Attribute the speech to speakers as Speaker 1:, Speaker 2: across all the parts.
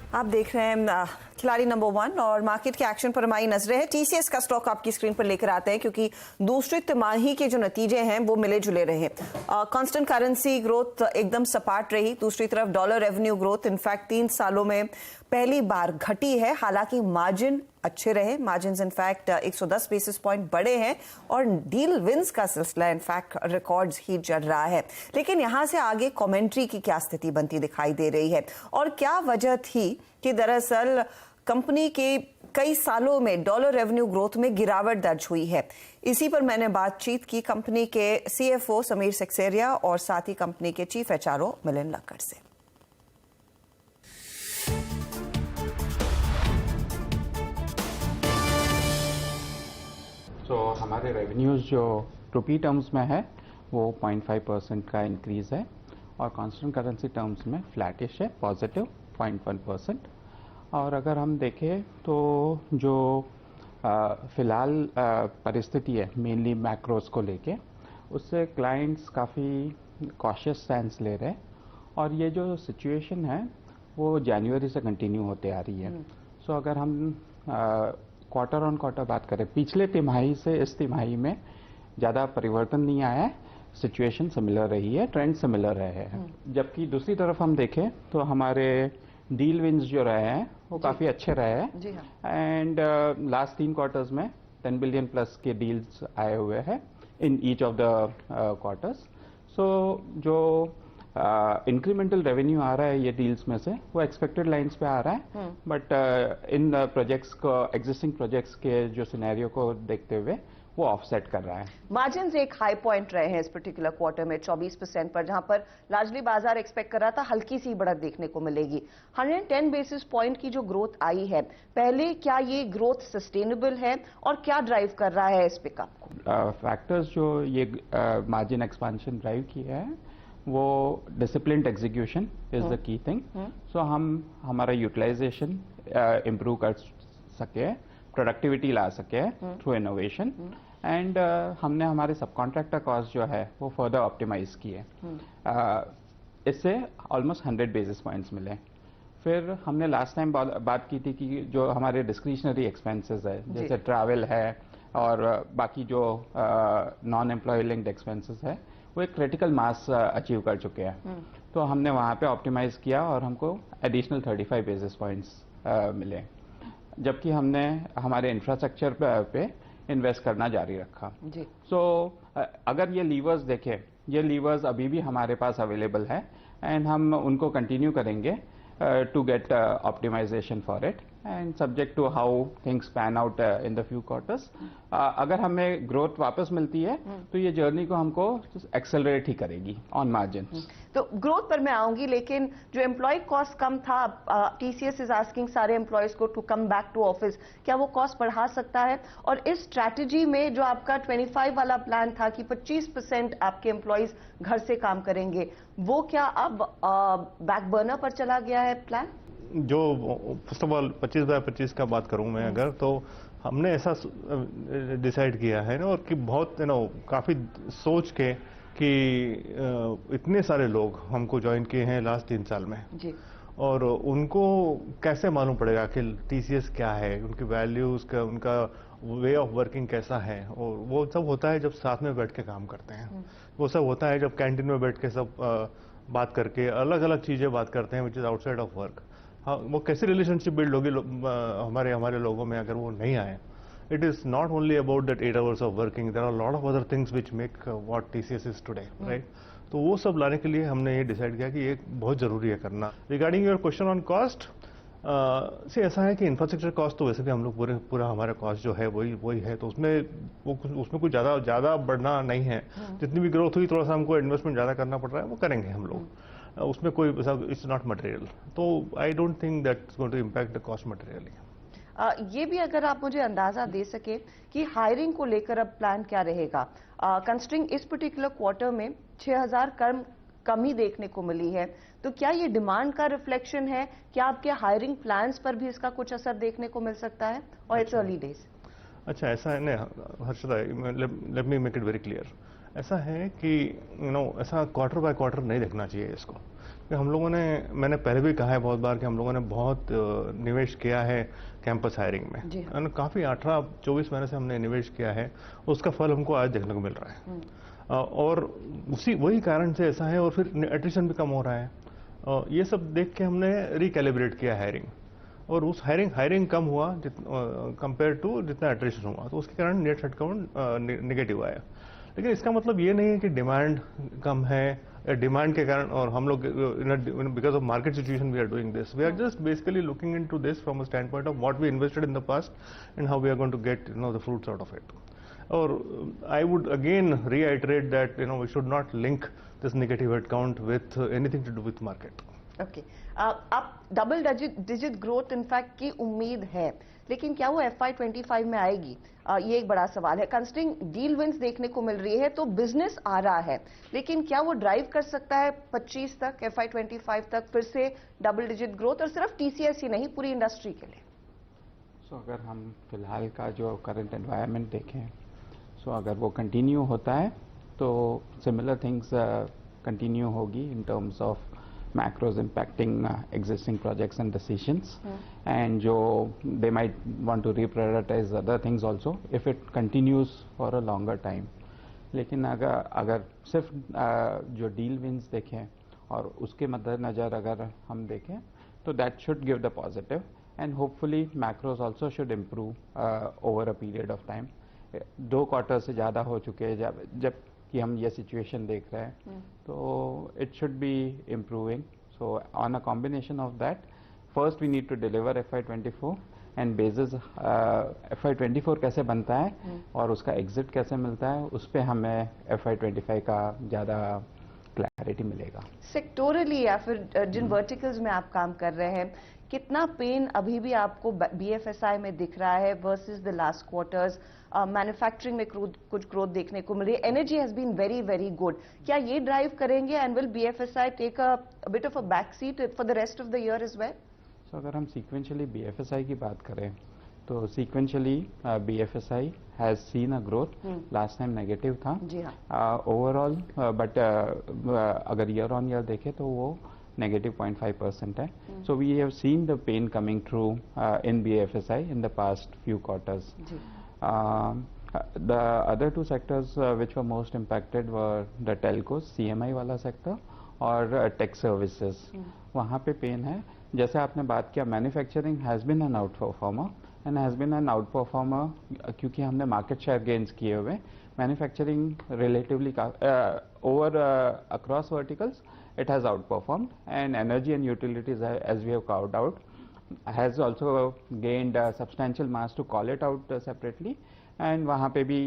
Speaker 1: आप देख रहे हैं खिलाड़ी नंबर 1 और मार्केट के एक्शन पर हमारी नजरें हैं। टीसीएस का स्टॉक आपकी स्क्रीन पर लेकर आते हैं क्योंकि दूसरी तिमाही के जो नतीजे हैं वो मिले जुले रहे। कांस्टेंट करेंसी ग्रोथ एकदम सपाट रही। दूसरी तरफ डॉलर रेवेन्यू ग्रोथ इनफैक्ट 3 सालों में पहली बार घटी है। हालांकि मार्जिन अच्छे रहे। मार्जिन इनफैक्ट 110 बेसिस पॉइंट बढ़े हैं और डील विंस का सिलसिला इनफैक्ट रिकॉर्ड्स ही चढ़ रहा है। लेकिन यहां से आगे कमेंट्री की क्या स्थिति बनती दिखाई दे रही है और क्या वजह थी कि दरअसल कंपनी के कई सालों में डॉलर रेवेन्यू ग्रोथ में गिरावट दर्ज हुई है। इसी पर मैंने बातचीत की कंपनी के सीएफओ समीर सक्सेरिया और साथ ही कंपनी के चीफ एचआरओ मिलिंद लक्कड़ से।
Speaker 2: तो हमारे रेवेन्यूज़ जो रुपी टर्म्स में है वो 0.5% का इंक्रीज़ है और कांस्टेंट करेंसी टर्म्स में फ्लैटिश है, पॉजिटिव 0.1%। और अगर हम देखें तो जो फ़िलहाल परिस्थिति है मेनली मैक्रोस को लेके, उससे क्लाइंट्स काफ़ी कॉशियस स्टैंस ले रहे हैं और ये जो सिचुएशन है वो जनवरी से कंटिन्यू होते आ रही है। सो अगर हम क्वार्टर ऑन क्वार्टर बात करें, पिछले तिमाही से इस तिमाही में ज़्यादा परिवर्तन नहीं आया है, सिचुएशन सिमिलर रही है, ट्रेंड सिमिलर रहे हैं। जबकि दूसरी तरफ हम देखें तो हमारे डील विंस जो रहे हैं वो काफ़ी अच्छे रहे हैं एंड लास्ट 3 क्वार्टर्स में 10 बिलियन प्लस के डील्स आए हुए हैं in each of the quarters. So जो इंक्रीमेंटल रेवेन्यू आ रहा है ये डील्स में से वो एक्सपेक्टेड लाइंस पे आ रहा है, बट इन प्रोजेक्ट्स को, एग्जिस्टिंग प्रोजेक्ट्स के जो सिनेरियो को देखते हुए वो ऑफसेट कर रहा है।
Speaker 1: मार्जिन्स एक हाई पॉइंट रहे हैं इस पर्टिकुलर क्वार्टर में 24% पर, जहां पर लार्जली बाजार एक्सपेक्ट कर रहा था हल्की सी बढ़त देखने को मिलेगी। 110 बेसिस पॉइंट की जो ग्रोथ आई है, पहले क्या ये ग्रोथ सस्टेनेबल है और क्या ड्राइव कर रहा है इस पिकअप को?
Speaker 2: फैक्टर्स जो ये मार्जिन एक्सपेंशन ड्राइव किया है वो disciplined execution is the key thing. So हम हमारा यूटिलाइजेशन इम्प्रूव कर सके, प्रोडक्टिविटी ला सके थ्रू इनोवेशन एंड हमने हमारे सब कॉन्ट्रैक्टर कॉस्ट जो है वो फर्दर ऑप्टिमाइज किए। इससे ऑलमोस्ट 100 बेसिस पॉइंट्स मिले। फिर हमने लास्ट टाइम बात की थी कि जो हमारे डिस्क्रिशनरी एक्सपेंसेस है जैसे ट्रैवल है और बाकी जो नॉन एम्प्लॉय लिंक्ड एक्सपेंसेस है वो एक क्रिटिकल मास अचीव कर चुके हैं। तो हमने वहाँ पे ऑप्टिमाइज किया और हमको एडिशनल 35 बेसिस पॉइंट्स मिले, जबकि हमने हमारे इंफ्रास्ट्रक्चर पे इन्वेस्ट करना जारी रखा। सो अगर ये लीवर्स देखें, ये लीवर्स अभी भी हमारे पास अवेलेबल है एंड हम उनको कंटिन्यू करेंगे to get optimisation for it and subject to how things pan out in the few quarters. अगर हमें ग्रोथ वापस मिलती है तो ये जर्नी को हमको एक्सेलरेट ही करेगी ऑन मार्जिन।
Speaker 1: तो ग्रोथ पर मैं आऊंगी, लेकिन जो एम्प्लॉय कॉस्ट कम था, टीसीएस इज आस्किंग सारे एम्प्लॉयज को to come back to office, क्या वो कॉस्ट बढ़ा सकता है? और इस स्ट्रैटेजी में जो आपका 25 वाला प्लान था कि 25% आपके एम्प्लॉयज घर से काम करेंगे, वो क्या अब बैक बर्नर पर चला गया है प्लान?
Speaker 3: जो फर्स्ट ऑफ ऑल 25/25 का बात करूं मैं अगर, तो हमने ऐसा डिसाइड किया है ना, और कि बहुत काफी सोच के कि इतने सारे लोग हमको ज्वाइन किए हैं लास्ट 3 साल में जी। और उनको कैसे मालूम पड़ेगा कि टीसीएस क्या है, उनकी वैल्यूज का, उनका वे ऑफ वर्किंग कैसा है। और वो सब होता है जब साथ में बैठ के काम करते हैं। वो सब होता है जब कैंटीन में बैठ के सब बात करके अलग अलग चीजें बात करते हैं which is outside of work. हाँ, वो कैसी रिलेशनशिप बिल्ड होगी हमारे लोगों में अगर वो नहीं आए। It is not only about that 8 hours of working. There are a lot of other things which make what TCS is today, right? तो वो सब लाने के लिए हमने ये डिसाइड किया कि ये बहुत जरूरी है करना। Regarding your question on cost, से ऐसा है कि इंफ्रास्ट्रक्चर कॉस्ट तो वैसे भी हम लोग पूरा हमारा कॉस्ट जो है वही है, तो उसमें कुछ ज़्यादा बढ़ना नहीं है। जितनी भी ग्रोथ हुई थोड़ा सा हमको इन्वेस्टमेंट ज़्यादा करना पड़ रहा है, वो करेंगे हम लोग। उसमें कोई इट्स नॉट मटेरियल, तो I don't think that is going to impact the cost materially.
Speaker 1: ये भी अगर आप मुझे अंदाजा दे सके कि हायरिंग को लेकर अब प्लान क्या रहेगा, कंस्ट्रिंग इस पर्टिकुलर क्वार्टर में 6000 कमी देखने को मिली है, तो क्या ये डिमांड का रिफ्लेक्शन है? क्या आपके हायरिंग प्लान्स पर भी इसका कुछ असर देखने को मिल सकता है और इट्स अर्ली डेज?
Speaker 3: अच्छा ऐसा है ना Harshada, let me make it very clear. ऐसा है कि ऐसा क्वार्टर बाय क्वार्टर नहीं देखना चाहिए इसको, कि हम लोगों ने, मैंने पहले भी कहा है बहुत बार कि हम लोगों ने बहुत निवेश किया है कैंपस हायरिंग में।
Speaker 1: जी हाँ।
Speaker 3: काफ़ी 18-24 महीने से हमने निवेश किया है, उसका फल हमको आज देखने को मिल रहा है। और वही कारण से ऐसा है, और फिर एट्रिशन भी कम हो रहा है। ये सब देख के हमने रिकैलिब्रेट किया हायरिंग, और उस हायरिंग कम हुआ कंपेयर टू जितना एट्रिशन हुआ, तो उसके कारण नेट हेडकाउंट नेगेटिव आया। लेकिन इसका मतलब ये नहीं है कि डिमांड कम है, डिमांड के कारण, और हम लोग because of market situation we are doing this, we are just basically looking into this from a stand point of what we invested in the past and how we are going to get the fruits out of it. और I would again reiterate that we should not link this negative headcount with anything to do with market.
Speaker 1: Okay आप double digit growth in fact की उम्मीद है, लेकिन क्या वो FY25 में आएगी? ये एक बड़ा सवाल है। कंसिडरिंग डील विंस देखने को मिल रही है तो बिजनेस आ रहा है, लेकिन क्या वो ड्राइव कर सकता है 25 तक, FY25 तक फिर से डबल डिजिट ग्रोथ, और सिर्फ TCS ही नहीं पूरी इंडस्ट्री के लिए?
Speaker 2: अगर हम फिलहाल का जो करंट एनवायरनमेंट देखें, अगर वो कंटिन्यू होता है तो सिमिलर थिंग्स कंटिन्यू होगी in terms of macros impacting existing projects and decisions, and they might want to reprioritize other things also if it continues for a longer time. लेकिन अगर सिर्फ जो डील विंस देखें और उसके मद्देनजर अगर हम देखें तो that should give the positive, and hopefully macros also should improve over a period of time. 2 quarter से ज़्यादा हो चुके हैं जब कि हम ये सिचुएशन देख रहे हैं, तो it should be improving. So on a combination of that, first we need to deliver FY24, and basis FY24 कैसे बनता है और उसका एग्जिट कैसे मिलता है, उस पर हमें FY25 का ज़्यादा क्लैरिटी मिलेगा।
Speaker 1: सेक्टोरली या फिर जिन वर्टिकल्स में आप काम कर रहे हैं, कितना पेन अभी भी आपको BFSI में दिख रहा है versus the last quarters? Manufacturing में कुछ ग्रोथ देखने को मिल रही है, energy has been very very good. क्या ये ड्राइव करेंगे, and will BFSI take a bit of a back seat for the rest of the year as well?
Speaker 2: अगर हम सीक्वेंशियली BFSI की बात करें तो sequentially BFSI has seen a growth. Last time negative था
Speaker 1: जी हाँ
Speaker 2: ओवरऑल, बट अगर ईयर ऑन ईयर देखें तो वो negative 0.5% है. So we have seen the pain coming through in BFSI in the past few quarters. The other two sectors which were most impacted were the telcos, CMI वाला sector और tech services. वहाँ पे pen है. जैसे आपने बात किया, manufacturing has been an outperformer and has been an outperformer क्योंकि हमने मार्केट शेयर गेन्स किए हुए. Manufacturing relatively over across verticals it has outperformed, and energy and utilities, as we have carved out, has also gained substantial mass to call it out separately, and वहाँ पे भी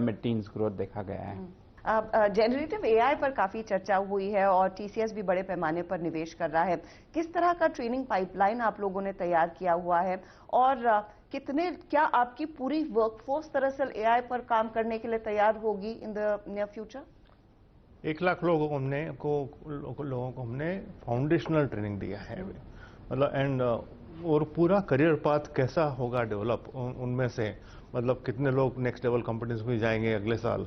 Speaker 2: mid-teens growth देखा गया है.
Speaker 1: Generative AI पर काफी चर्चा हुई है और TCS भी बड़े पैमाने पर निवेश कर रहा है. किस तरह का ट्रेनिंग पाइपलाइन आप लोगों ने तैयार किया हुआ है, और क्या आपकी पूरी वर्कफोर्स दरअसल AI पर काम करने के लिए तैयार होगी in the near future?
Speaker 3: 1 lakh लोगों को हमने फाउंडेशनल ट्रेनिंग दिया है, मतलब एंड और पूरा करियर पाथ कैसा होगा डेवलप उनमें से, मतलब कितने लोग नेक्स्ट लेवल कंपनीज में जाएंगे अगले साल,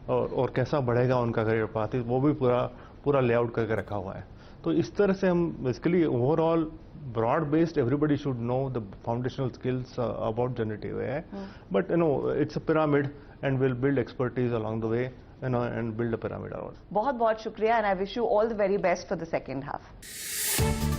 Speaker 3: और कैसा बढ़ेगा उनका करियर पाथ, वो भी पूरा लेआउट करके रखा हुआ है. तो इस तरह से हम basically overall broad based everybody should know the foundational skills about generative AI, but it's a pyramid and will build expertise along the way and build a pyramid around.
Speaker 1: बहुत बहुत शुक्रिया, and I wish you all the very best for the second half.